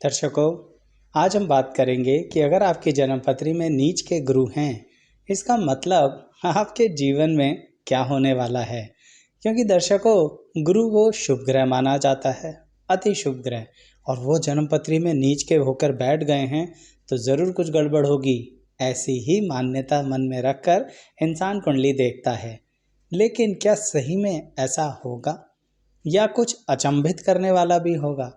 दर्शकों, आज हम बात करेंगे कि अगर आपकी जन्मपत्री में नीच के गुरु हैं, इसका मतलब आपके जीवन में क्या होने वाला है। क्योंकि दर्शकों, गुरु को शुभ ग्रह माना जाता है, अति शुभ ग्रह, और वो जन्मपत्री में नीच के होकर बैठ गए हैं तो ज़रूर कुछ गड़बड़ होगी। ऐसी ही मान्यता मन में रखकर इंसान कुंडली देखता है, लेकिन क्या सही में ऐसा होगा या कुछ अचंभित करने वाला भी होगा।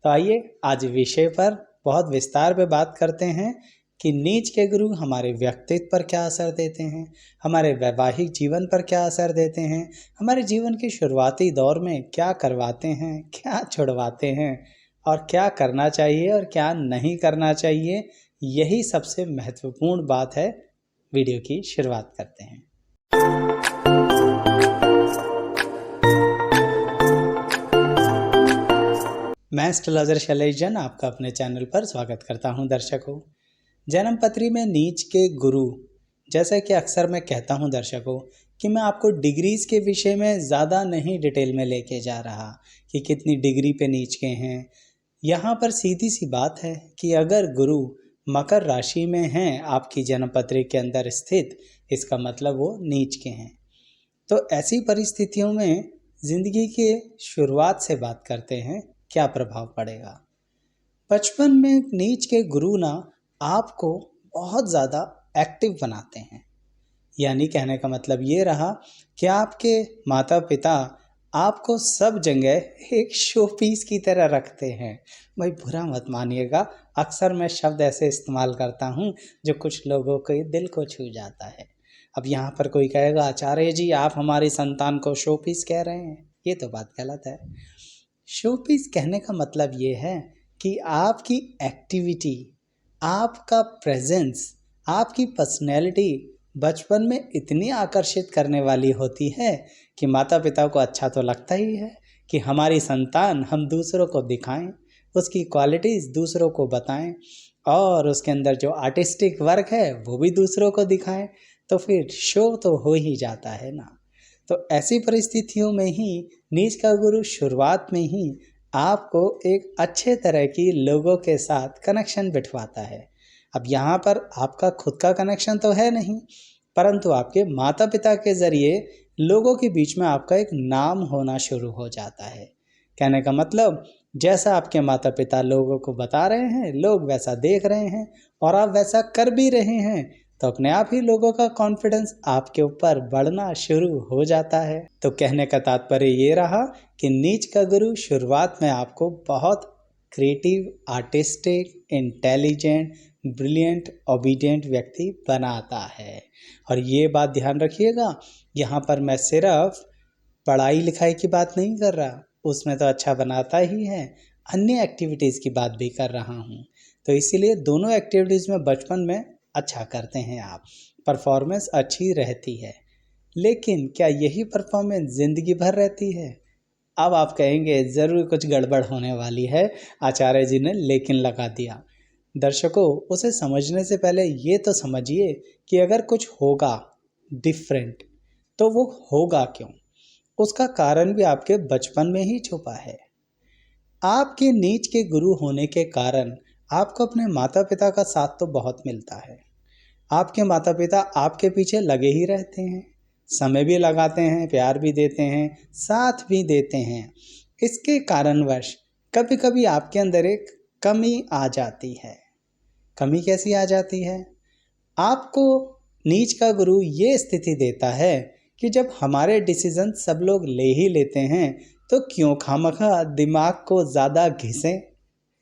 तो आइए आज विषय पर बहुत विस्तार में बात करते हैं कि नीच के गुरु हमारे व्यक्तित्व पर क्या असर देते हैं, हमारे वैवाहिक जीवन पर क्या असर देते हैं, हमारे जीवन के शुरुआती दौर में क्या करवाते हैं, क्या छुड़वाते हैं, और क्या करना चाहिए और क्या नहीं करना चाहिए। यही सबसे महत्वपूर्ण बात है। वीडियो की शुरुआत करते हैं। मैं एस्ट्रोलॉजर शैलेश जैन आपका अपने चैनल पर स्वागत करता हूं। दर्शकों, जन्मपत्री में नीच के गुरु, जैसा कि अक्सर मैं कहता हूं दर्शकों कि मैं आपको डिग्रीज़ के विषय में ज़्यादा नहीं डिटेल में लेके जा रहा कि कितनी डिग्री पे नीच के हैं। यहाँ पर सीधी सी बात है कि अगर गुरु मकर राशि में हैं आपकी जन्मपत्री के अंदर स्थित, इसका मतलब वो नीच के हैं। तो ऐसी परिस्थितियों में ज़िंदगी के शुरुआत से बात करते हैं, क्या प्रभाव पड़ेगा। बचपन में नीच के गुरु ना आपको बहुत ज़्यादा एक्टिव बनाते हैं, यानी कहने का मतलब ये रहा कि आपके माता पिता आपको सब जगह एक शो पीस की तरह रखते हैं। भाई बुरा मत मानिएगा, अक्सर मैं शब्द ऐसे इस्तेमाल करता हूँ जो कुछ लोगों के दिल को छू जाता है। अब यहाँ पर कोई कहेगा, आचार्य जी आप हमारी संतान को शो पीस कह रहे हैं, ये तो बात गलत है। शो पीस कहने का मतलब ये है कि आपकी एक्टिविटी, आपका प्रेजेंस, आपकी पर्सनैलिटी बचपन में इतनी आकर्षित करने वाली होती है कि माता पिता को अच्छा तो लगता ही है कि हमारी संतान हम दूसरों को दिखाएं, उसकी क्वालिटीज़ दूसरों को बताएं, और उसके अंदर जो आर्टिस्टिक वर्क है वो भी दूसरों को दिखाएं। तो फिर शो तो हो ही जाता है ना। तो ऐसी परिस्थितियों में ही नीच का गुरु शुरुआत में ही आपको एक अच्छे तरह की लोगों के साथ कनेक्शन बिठवाता है। अब यहाँ पर आपका खुद का कनेक्शन तो है नहीं, परंतु आपके माता पिता के ज़रिए लोगों के बीच में आपका एक नाम होना शुरू हो जाता है। कहने का मतलब, जैसा आपके माता पिता लोगों को बता रहे हैं, लोग वैसा देख रहे हैं और आप वैसा कर भी रहे हैं, तो अपने आप ही लोगों का कॉन्फिडेंस आपके ऊपर बढ़ना शुरू हो जाता है। तो कहने का तात्पर्य ये रहा कि नीच का गुरु शुरुआत में आपको बहुत creative, artistic, intelligent, brilliant, obedient व्यक्ति बनाता है। और ये बात ध्यान रखिएगा, यहाँ पर मैं सिर्फ पढ़ाई लिखाई की बात नहीं कर रहा, उसमें तो अच्छा बनाता ही है, अन्य एक्टिविटीज़ की बात भी कर रहा हूँ। तो इसीलिए दोनों एक्टिविटीज़ में बचपन में अच्छा करते हैं आप, परफॉर्मेंस अच्छी रहती है। लेकिन क्या यही परफॉर्मेंस ज़िंदगी भर रहती है? अब आप कहेंगे ज़रूर कुछ गड़बड़ होने वाली है, आचार्य जी ने लेकिन लगा दिया। दर्शकों, उसे समझने से पहले ये तो समझिए कि अगर कुछ होगा डिफरेंट तो वो होगा क्यों, उसका कारण भी आपके बचपन में ही छुपा है। आपके नीच के गुरु होने के कारण आपको अपने माता पिता का साथ तो बहुत मिलता है। आपके माता पिता आपके पीछे लगे ही रहते हैं, समय भी लगाते हैं, प्यार भी देते हैं, साथ भी देते हैं। इसके कारणवश कभी कभी आपके अंदर एक कमी आ जाती है। कमी कैसी आ जाती है? आपको नीच का गुरु ये स्थिति देता है कि जब हमारे डिसीजन सब लोग ले ही लेते हैं तो क्यों खामखा दिमाग को ज़्यादा घिसें।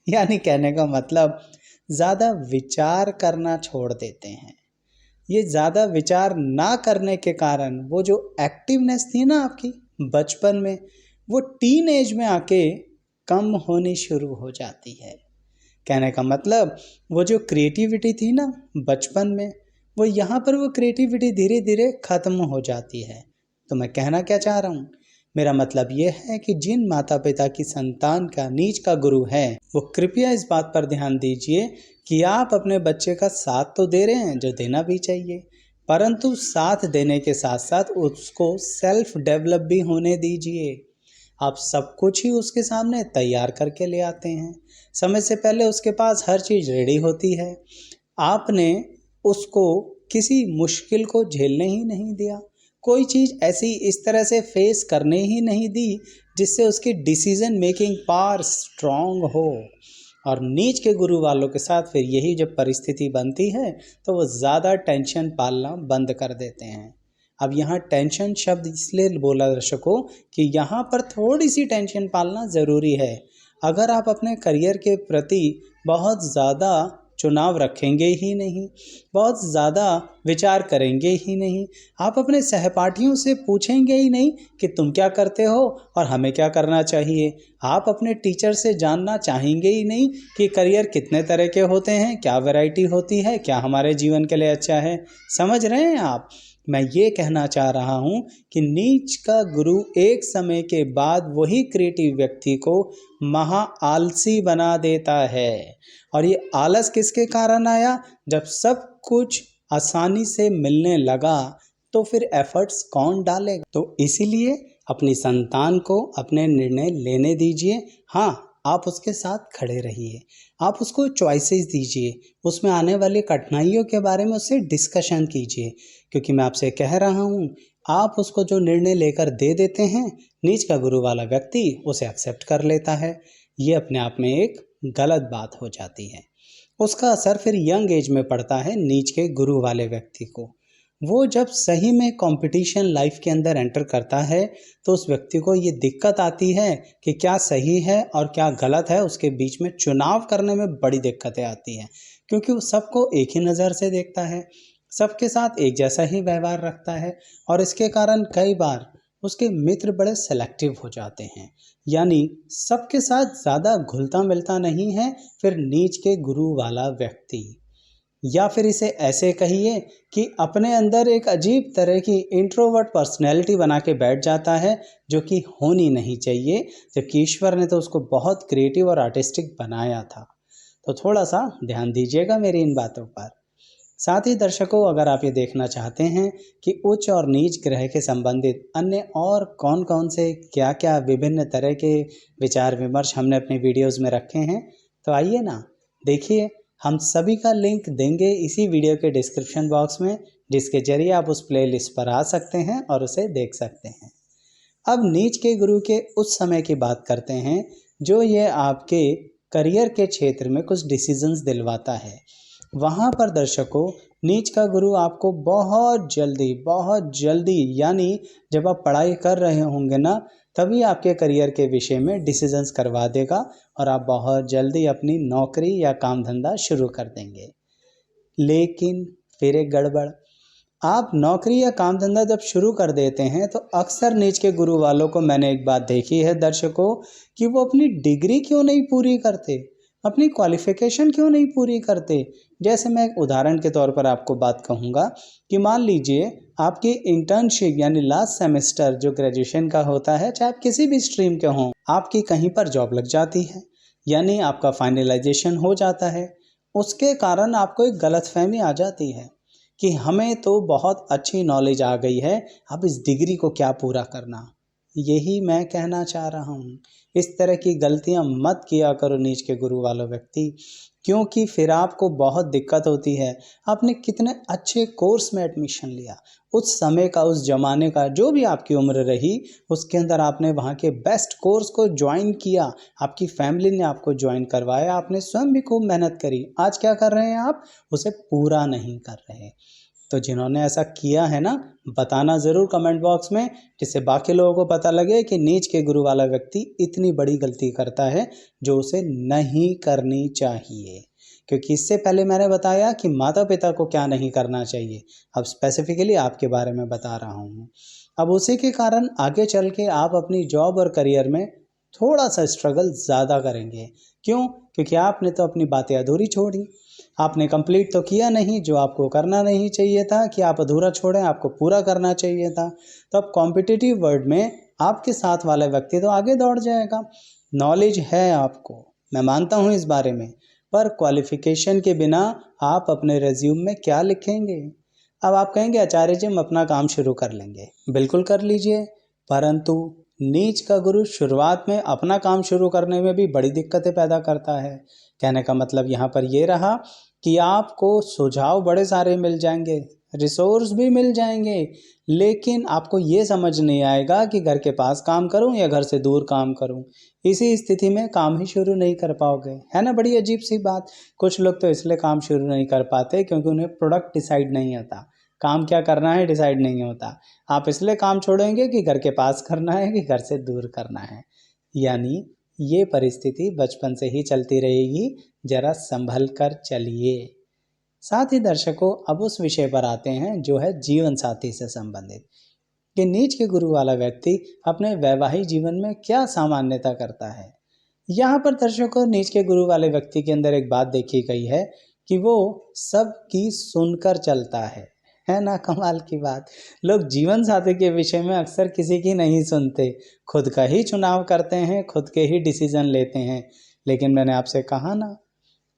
यानी कहने का मतलब, ज़्यादा विचार करना छोड़ देते हैं। ये ज़्यादा विचार ना करने के कारण वो जो एक्टिवनेस थी ना आपकी बचपन में, वो टीन एज में आके कम होनी शुरू हो जाती है। कहने का मतलब, वो जो क्रिएटिविटी थी ना बचपन में, वो यहाँ पर वो क्रिएटिविटी धीरे धीरे ख़त्म हो जाती है। तो मैं कहना क्या चाह रहा हूँ, मेरा मतलब ये है कि जिन माता पिता की संतान का नीच का गुरु है, वो कृपया इस बात पर ध्यान दीजिए कि आप अपने बच्चे का साथ तो दे रहे हैं जो देना भी चाहिए, परंतु साथ देने के साथ साथ उसको सेल्फ डेवलप भी होने दीजिए। आप सब कुछ ही उसके सामने तैयार करके ले आते हैं। समय से पहले उसके पास हर चीज़ रेडी होती है। आपने उसको किसी मुश्किल को झेलने ही नहीं दिया, कोई चीज़ ऐसी इस तरह से फेस करने ही नहीं दी जिससे उसकी डिसीजन मेकिंग पावर स्ट्रांग हो। और नीच के गुरु वालों के साथ फिर यही जब परिस्थिति बनती है तो वो ज़्यादा टेंशन पालना बंद कर देते हैं। अब यहाँ टेंशन शब्द इसलिए बोला दर्शकों कि यहाँ पर थोड़ी सी टेंशन पालना ज़रूरी है। अगर आप अपने करियर के प्रति बहुत ज़्यादा चुनाव रखेंगे ही नहीं, बहुत ज़्यादा विचार करेंगे ही नहीं, आप अपने सहपाठियों से पूछेंगे ही नहीं कि तुम क्या करते हो और हमें क्या करना चाहिए, आप अपने टीचर से जानना चाहेंगे ही नहीं कि करियर कितने तरह के होते हैं, क्या वैरायटी होती है, क्या हमारे जीवन के लिए अच्छा है। समझ रहे हैं आप? मैं ये कहना चाह रहा हूँ कि नीच का गुरु एक समय के बाद वही क्रिएटिव व्यक्ति को महा आलसी बना देता है। और ये आलस किसके कारण आया? जब सब कुछ आसानी से मिलने लगा तो फिर एफर्ट्स कौन डालेगा? तो इसीलिए अपनी संतान को अपने निर्णय लेने दीजिए। हाँ, आप उसके साथ खड़े रहिए, आप उसको चॉइसेस दीजिए, उसमें आने वाली कठिनाइयों के बारे में उससे डिस्कशन कीजिए। क्योंकि मैं आपसे कह रहा हूँ, आप उसको जो निर्णय लेकर दे देते हैं, नीच का गुरु वाला व्यक्ति उसे एक्सेप्ट कर लेता है। ये अपने आप में एक गलत बात हो जाती है। उसका असर फिर यंग एज में पड़ता है नीच के गुरु वाले व्यक्ति को। वो जब सही में कंपटीशन लाइफ के अंदर एंटर करता है तो उस व्यक्ति को ये दिक्कत आती है कि क्या सही है और क्या गलत है, उसके बीच में चुनाव करने में बड़ी दिक्कतें आती हैं। क्योंकि वो सबको एक ही नज़र से देखता है, सबके साथ एक जैसा ही व्यवहार रखता है और इसके कारण कई बार उसके मित्र बड़े सेलेक्टिव हो जाते हैं, यानी सबके साथ ज़्यादा घुलता मिलता नहीं है फिर नीच के गुरु वाला व्यक्ति। या फिर इसे ऐसे कहिए कि अपने अंदर एक अजीब तरह की इंट्रोवर्ट पर्सनैलिटी बना के बैठ जाता है जो कि होनी नहीं चाहिए, जबकि ईश्वर ने तो उसको बहुत क्रिएटिव और आर्टिस्टिक बनाया था। तो थोड़ा सा ध्यान दीजिएगा मेरी इन बातों पर। साथ ही दर्शकों, अगर आप ये देखना चाहते हैं कि उच्च और नीच ग्रह के संबंधित अन्य और कौन कौन से क्या क्या विभिन्न तरह के विचार विमर्श हमने अपने वीडियोस में रखे हैं, तो आइए ना देखिए। हम सभी का लिंक देंगे इसी वीडियो के डिस्क्रिप्शन बॉक्स में, जिसके जरिए आप उस प्लेलिस्ट पर आ सकते हैं और उसे देख सकते हैं। अब नीच के गुरु के उस समय की बात करते हैं जो ये आपके करियर के क्षेत्र में कुछ डिसीजंस दिलवाता है। वहाँ पर दर्शकों, नीच का गुरु आपको बहुत जल्दी यानी जब आप पढ़ाई कर रहे होंगे ना, तभी आपके करियर के विषय में डिसीजंस करवा देगा और आप बहुत जल्दी अपनी नौकरी या काम धंधा शुरू कर देंगे। लेकिन फिर एक गड़बड़, आप नौकरी या काम धंधा जब शुरू कर देते हैं तो अक्सर नीच के गुरु वालों को मैंने एक बात देखी है दर्शकों कि वो अपनी डिग्री क्यों नहीं पूरी करते, अपनी क्वालिफिकेशन क्यों नहीं पूरी करते। जैसे मैं एक उदाहरण के तौर पर आपको बात कहूँगा कि मान लीजिए आपकी इंटर्नशिप यानी लास्ट सेमेस्टर जो ग्रेजुएशन का होता है, चाहे आप किसी भी स्ट्रीम के हों, आपकी कहीं पर जॉब लग जाती है, यानी आपका फाइनलाइजेशन हो जाता है। उसके कारण आपको एक गलतफहमी आ जाती है कि हमें तो बहुत अच्छी नॉलेज आ गई है, अब इस डिग्री को क्या पूरा करना। यही मैं कहना चाह रहा हूँ, इस तरह की गलतियाँ मत किया करो नीच के गुरु वालों व्यक्ति, क्योंकि फिर आपको बहुत दिक्कत होती है। आपने कितने अच्छे कोर्स में एडमिशन लिया, उस समय का, उस ज़माने का, जो भी आपकी उम्र रही, उसके अंदर आपने वहाँ के बेस्ट कोर्स को ज्वाइन किया, आपकी फैमिली ने आपको ज्वाइन करवाया, आपने स्वयं भी खूब मेहनत करी। आज क्या कर रहे हैं आप? उसे पूरा नहीं कर रहे। तो जिन्होंने ऐसा किया है ना, बताना ज़रूर कमेंट बॉक्स में, जिससे बाकी लोगों को पता लगे कि नीच के गुरु वाला व्यक्ति इतनी बड़ी गलती करता है जो उसे नहीं करनी चाहिए। क्योंकि इससे पहले मैंने बताया कि माता पिता को क्या नहीं करना चाहिए, अब स्पेसिफिकली आपके बारे में बता रहा हूँ। अब उसी के कारण आगे चल के आप अपनी जॉब और करियर में थोड़ा सा स्ट्रगल ज़्यादा करेंगे। क्यों? क्योंकि आपने तो अपनी बातें अधूरी छोड़ी, आपने कंप्लीट तो किया नहीं, जो आपको करना नहीं चाहिए था कि आप अधूरा छोड़ें, आपको पूरा करना चाहिए था। तो अब कॉम्पिटिटिव वर्ल्ड में आपके साथ वाला व्यक्ति तो आगे दौड़ जाएगा। नॉलेज है आपको, मैं मानता हूँ इस बारे में, पर क्वालिफिकेशन के बिना आप अपने रेज्यूम में क्या लिखेंगे? अब आप कहेंगे आचार्य जी हम अपना काम शुरू कर लेंगे, बिल्कुल कर लीजिए, परंतु नीच का गुरु शुरुआत में अपना काम शुरू करने में भी बड़ी दिक्कतें पैदा करता है। कहने का मतलब यहाँ पर ये रहा कि आपको सुझाव बड़े सारे मिल जाएंगे, रिसोर्स भी मिल जाएंगे, लेकिन आपको ये समझ नहीं आएगा कि घर के पास काम करूं या घर से दूर काम करूं। इसी स्थिति में काम ही शुरू नहीं कर पाओगे, है ना। बड़ी अजीब सी बात। कुछ लोग तो इसलिए काम शुरू नहीं कर पाते क्योंकि उन्हें प्रोडक्ट डिसाइड नहीं होता, काम क्या करना है डिसाइड नहीं होता। आप इसलिए काम छोड़ेंगे कि घर के पास करना है कि घर से दूर करना है। यानी ये परिस्थिति बचपन से ही चलती रहेगी, जरा संभल कर चलिए। साथ ही दर्शकों, अब उस विषय पर आते हैं जो है जीवन साथी से संबंधित, कि नीच के गुरु वाला व्यक्ति अपने वैवाहिक जीवन में क्या सामान्यता करता है। यहाँ पर दर्शकों, नीच के गुरु वाले व्यक्ति के अंदर एक बात देखी गई है कि वो सबकी सुनकर चलता है ना। कमाल की बात। लोग जीवन साथी के विषय में अक्सर किसी की नहीं सुनते, खुद का ही चुनाव करते हैं, खुद के ही डिसीजन लेते हैं। लेकिन मैंने आपसे कहा ना,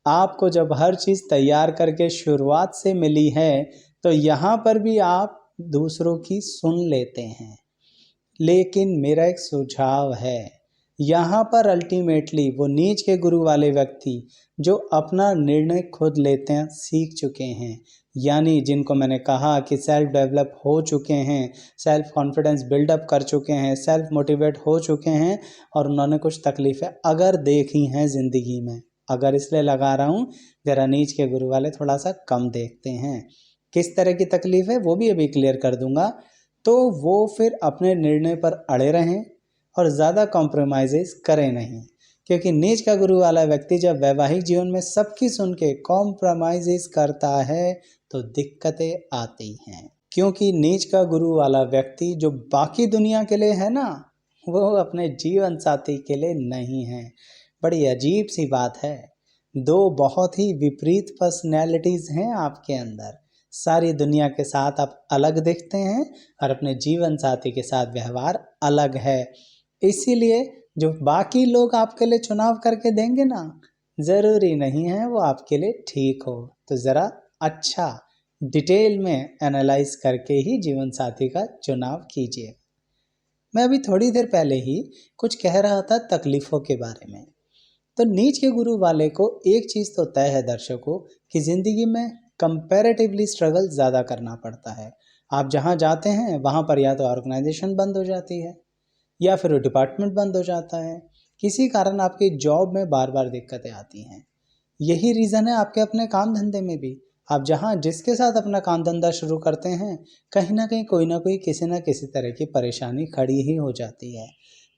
आपको जब हर चीज़ तैयार करके शुरुआत से मिली है तो यहाँ पर भी आप दूसरों की सुन लेते हैं। लेकिन मेरा एक सुझाव है, यहाँ पर अल्टीमेटली वो नीच के गुरु वाले व्यक्ति जो अपना निर्णय खुद लेते हैं सीख चुके हैं, यानी जिनको मैंने कहा कि सेल्फ डेवलप हो चुके हैं, सेल्फ कॉन्फिडेंस बिल्डअप कर चुके हैं, सेल्फ मोटिवेट हो चुके हैं, और उन्होंने कुछ तकलीफ़ें अगर देखी हैं ज़िंदगी में, अगर इसलिए लगा रहा हूँ जरा नीच के गुरु वाले थोड़ा सा कम देखते हैं। किस तरह की तकलीफ है वो भी अभी क्लियर कर दूंगा। तो वो फिर अपने निर्णय पर अड़े रहें और ज़्यादा कॉम्प्रोमाइज़ करें नहीं, क्योंकि नीच का गुरु वाला व्यक्ति जब वैवाहिक जीवन में सबकी सुन के कॉम्प्रोमाइज़ करता है तो दिक्कतें आती हैं। क्योंकि नीच का गुरु वाला व्यक्ति जो बाकी दुनिया के लिए है ना, वो अपने जीवन साथी के लिए नहीं है। बड़ी अजीब सी बात है। दो बहुत ही विपरीत पर्सनैलिटीज़ हैं आपके अंदर। सारी दुनिया के साथ आप अलग दिखते हैं और अपने जीवन साथी के साथ व्यवहार अलग है। इसीलिए जो बाकी लोग आपके लिए चुनाव करके देंगे ना, ज़रूरी नहीं है वो आपके लिए ठीक हो। तो ज़रा अच्छा डिटेल में एनालाइज करके ही जीवन साथी का चुनाव कीजिए। मैं अभी थोड़ी देर पहले ही कुछ कह रहा था तकलीफ़ों के बारे में। तो नीच के गुरु वाले को एक चीज़ तो तय है दर्शकों, कि ज़िंदगी में कंपैरेटिवली स्ट्रगल ज़्यादा करना पड़ता है। आप जहाँ जाते हैं वहाँ पर या तो ऑर्गेनाइजेशन बंद हो जाती है या फिर वो डिपार्टमेंट बंद हो जाता है। किसी कारण आपकी जॉब में बार बार दिक्कतें आती हैं। यही रीज़न है आपके अपने काम धंधे में भी। आप जहाँ जिसके साथ अपना काम धंधा शुरू करते हैं, कहीं ना कहीं कोई ना कोई किसी ना किसी तरह की परेशानी खड़ी ही हो जाती है।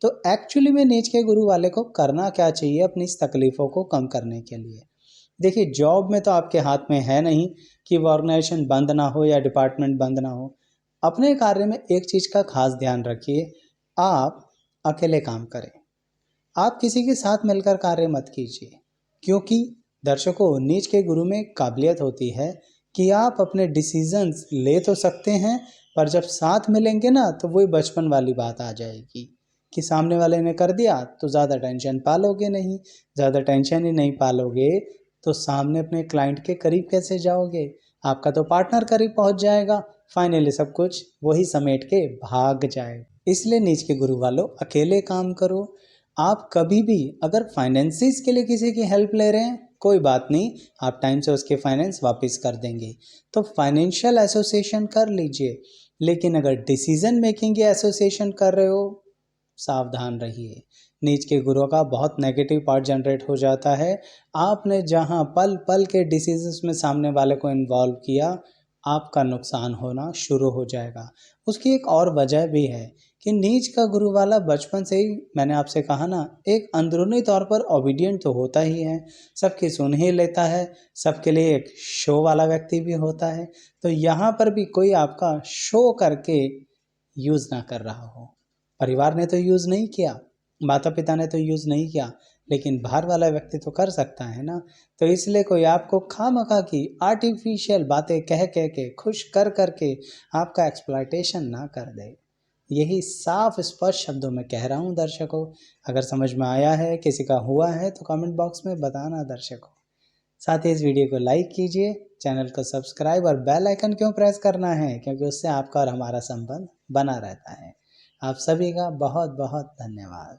तो एक्चुअली में नीच के गुरु वाले को करना क्या चाहिए अपनी इस तकलीफ़ों को कम करने के लिए। देखिए, जॉब में तो आपके हाथ में है नहीं कि वो ऑर्गेनाइजेशन बंद ना हो या डिपार्टमेंट बंद ना हो। अपने कार्य में एक चीज़ का खास ध्यान रखिए, आप अकेले काम करें। आप किसी के साथ मिलकर कार्य मत कीजिए, क्योंकि दर्शकों, नीच के गुरु में काबिलियत होती है कि आप अपने डिसीजंस ले तो सकते हैं, पर जब साथ मिलेंगे ना तो वही बचपन वाली बात आ जाएगी कि सामने वाले ने कर दिया तो ज़्यादा टेंशन पालोगे नहीं, ज़्यादा टेंशन ही नहीं पालोगे तो सामने अपने क्लाइंट के करीब कैसे जाओगे। आपका तो पार्टनर करीब पहुंच जाएगा, फाइनली सब कुछ वही समेट के भाग जाएगा। इसलिए नीच के गुरु वालों, अकेले काम करो। आप कभी भी अगर फाइनेंसिस के लिए किसी की हेल्प ले रहे हैं, कोई बात नहीं, आप टाइम से उसके फाइनेंस वापस कर देंगे, तो फाइनेंशियल एसोसिएशन कर लीजिए। लेकिन अगर डिसीजन मेकिंग की एसोसिएशन कर रहे हो, सावधान रहिए। नीच के गुरु का बहुत नेगेटिव पार्ट जनरेट हो जाता है। आपने जहां पल पल के डिसीजंस में सामने वाले को इन्वॉल्व किया, आपका नुकसान होना शुरू हो जाएगा। उसकी एक और वजह भी है कि नीच का गुरु वाला बचपन से ही, मैंने आपसे कहा ना, एक अंदरूनी तौर पर ओबीडियंट तो होता ही है, सबकी सुन ही लेता है, सबके लिए एक शो वाला व्यक्ति भी होता है। तो यहाँ पर भी कोई आपका शो करके यूज़ ना कर रहा हो। परिवार ने तो यूज़ नहीं किया, माता पिता ने तो यूज़ नहीं किया, लेकिन बाहर वाला व्यक्ति तो कर सकता है ना। तो इसलिए कोई आपको खामखा की आर्टिफिशियल बातें कह कह के, खुश कर कर के आपका एक्सप्लॉयटेशन ना कर दे। यही साफ स्पष्ट शब्दों में कह रहा हूँ दर्शकों। अगर समझ में आया है, किसी का हुआ है, तो कमेंट बॉक्स में बताना दर्शकों। साथ ही इस वीडियो को लाइक कीजिए, चैनल को सब्सक्राइब और बेल आइकन क्यों प्रेस करना है, क्योंकि उससे आपका और हमारा संबंध बना रहता है। आप सभी का बहुत बहुत धन्यवाद।